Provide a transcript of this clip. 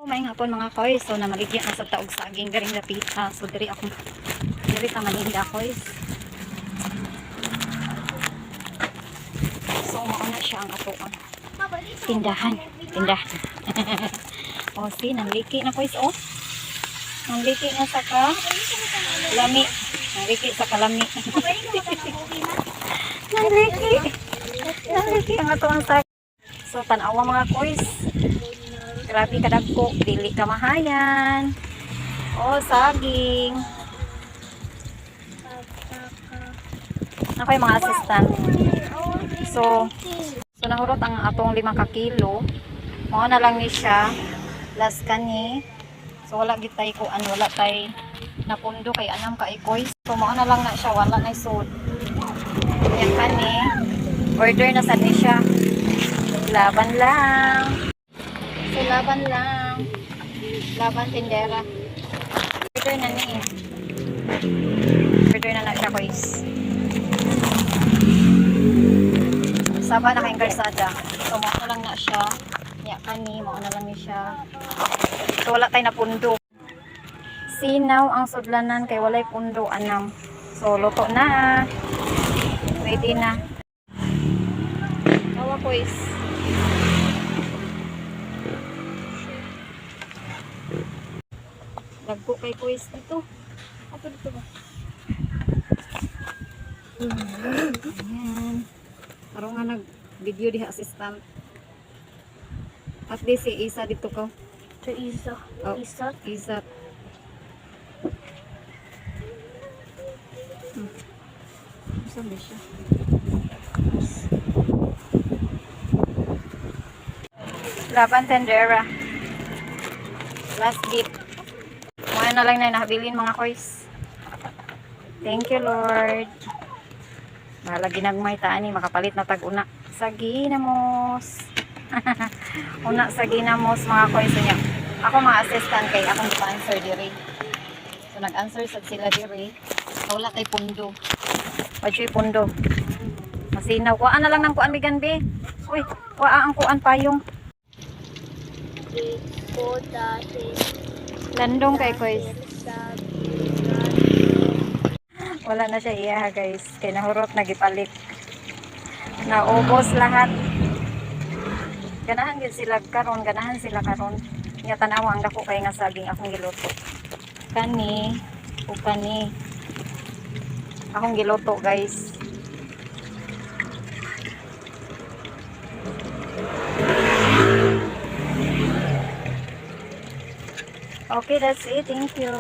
May hapon mga koys, so namaligya na sa taog saging garing lapita. So diri ta maninda koys. So mauna siya ang ato tindahan. O si nanliki na koys nanliki na sa kalami. Nanliki sa kalami. nanliki ang ato ang saging. So tanawa mga koys. Grabe kadagko, dili kamahayan. Saging. Nakoy mga assistant. So nahurot ang atong 5 ka kilo. Mao na lang ni siya. Last kani. So wala gitay ko wala tay napundo kay anam ka ikoy. So mao na lang na siya, wala na sud. Yan kani. Order na sad ni siya. Laban lang. So, laban lang. Laban tindera. Order na ni. Order na siya, guys. Saba na kayong karsada. So, mao lang na siya. Ya, kani. Mao na lang ni siya. So, wala tayo na pundo. Sinaw ang sudlanan kay walay pundo, anam. So, luto na. Ready na. Tawa, guys. Dagko kay kuis dito. Ato dito ba? Ayan. Parang nga nag-video diha assistant. At di si Isa dito ko. Sa Isa. Oh, Isa. Saan ba siya? Laban tendera. Last bit. Mga na lang na nakabilin mga koys. Thank you Lord. Bahala ginagmay taan ni makapalit na tag-una sa ginamos. Una sa ginamos mga koys niya. Ako mga assistant kay akong answer diri. So nag-answer sad sila diri. Wala tay pundo. Padyoy pundo. Masinaw. Kuan na lang ng kuan bigan be. Uy, kuan ang kuan payong. Landong kay koys. Wala na siya iya guys. Kay nahurot nagipalit. Naubos lahat. Ganahan sila karon. Nya tanawa ang dako kay nga saging akong giluto. Kani o kani. Akong giluto guys. Okay, that's it. Thank you.